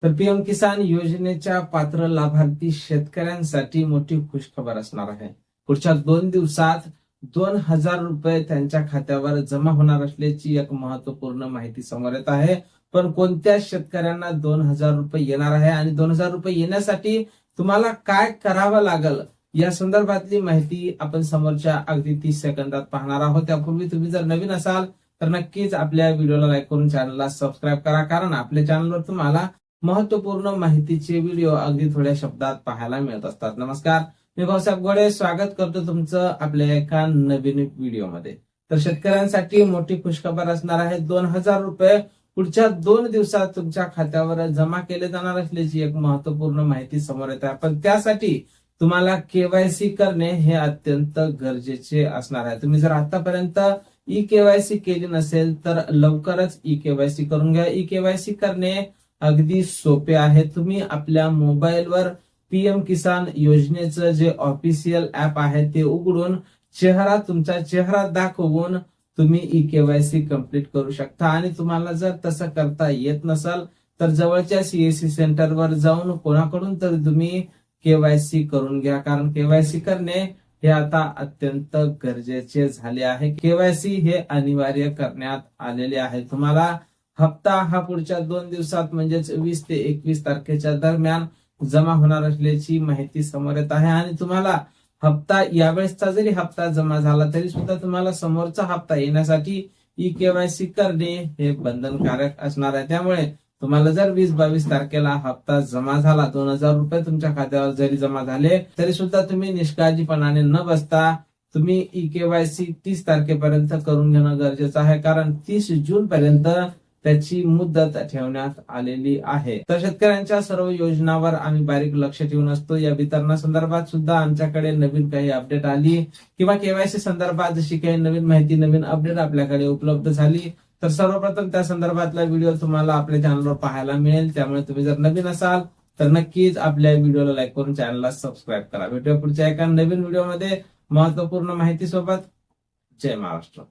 तर पीएम किसान योजनेच्या पात्र लाभार्थी शेतकऱ्यांसाठी मोठी खुशखबर असणार आहे. पुढच्या 2 दिवसात 2,000 रुपये त्यांच्या खात्यावर जमा होणार असल्याची एक महत्वपूर्ण माहिती समोर येत आहे. पण कोणत्या शेतकऱ्यांना 2,000 रुपये येणार आहे आणि 2,000 रुपये येण्यासाठी तुम्हाला काय करावं लागेल या संदर्भातली माहिती आपण समोरच्या अगदी 30 सेकंदात पाहणार आहोत. त्यापूर्वी तुम्ही जर नवीन असाल तर नक्कीच आपल्या व्हिडिओला लाईक करून चॅनलला सबस्क्राईब करा, कारण आपल्या चॅनलवर तुम्हाला महत्वपूर्ण माहितीचे व्हिडिओ अगदी थोड्या शब्दात पाहायला मिळत असतात. नमस्कार, मी भाऊसाहेब गोडे स्वागत करतो तुमचं आपल्या एका नवीन व्हिडिओमध्ये. तर शेतकऱ्यांसाठी मोठी खुशखबर असणार आहे. 2,000 रुपये पुढच्या 2 दिवसात तुमच्या खात्यावर जमा केले जाणार असल्याची एक महत्वपूर्ण माहिती समोर येत आहे. पण त्यासाठी तुम्हाला केवायसी करणे हे अत्यंत गरजेचे असणार आहे. तुम्ही जर आतापर्यंत ई केवायसी केली नसेल तर लवकरच ई केवायसी करून घ्या. ई केवायसी करणे अगदी सोपे आहे. तुम्ही आपल्या मोबाईलवर पीएम किसान योजनेचं जे ऑफिशियल ऍप आहे ते उघडून तुमचा चेहरा दाखवून तुम्ही ई केवायसी कंप्लीट करू शकता. आणि तुम्हाला जर तसं करता येत नसेल तर जवळच्या सीएससी सेंटरवर जाऊन कोणाकडून तर तुम्ही केवायसी करून घ्या, कारण केवायसी करणे हे आता अत्यंत गरजेचे झाले आहे. केवायसी हे अनिवार्य करण्यात आलेले आहे. तुम्हाला हप्ता हा पुढच्या 2 दिवसात म्हणजेच 20 ते 21 तारखेच्या दरम्यान जमा होणार असल्याची माहिती समोर येत आहे. आणि तुम्हाला हप्ता यावेळेसचा जरी हप्ता जमा झाला तरी सुद्धा तुम्हाला समोरचा हप्ता येण्यासाठी ई केवायसी करणे हे बंधनकारक असणार आहे. त्यामुळे तुम्हाला जर 20-22 तारखेला हप्ता जमा झाला, 2,000 रुपये तुमच्या खात्यावर जरी जमा झाले तरी सुद्धा तुम्ही निष्काळजीपणाने न बसता तुम्ही ई केवायसी 30 तारखेपर्यंत करून घेणं गरजेचं आहे, कारण 30 जून पर्यंत त्याची मुदत ठेवण्यात आलेली आहे. तर शेतकऱ्यांच्या सर्व योजनांवर आम्ही बारीक लक्ष ठेवून असतो. या वितरणासंदर्भात सुद्धा आमच्याकडे नवीन काही अपडेट आली किंवा केवायसी संदर्भात जशी काही नवीन माहिती, नवीन अपडेट आपल्याकडे उपलब्ध झाली तर सर्वप्रथम त्या संदर्भातला व्हिडिओ तुम्हाला आपल्या चॅनलवर पाहायला मिळेल. त्यामुळे तुम्ही जर नवीन असाल तर नक्कीच आपल्या व्हिडिओला लाईक करून चॅनलला सबस्क्राईब करा. भेटूया पुढच्या एका नवीन व्हिडिओमध्ये महत्वपूर्ण माहिती सोबत. जय महाराष्ट्र.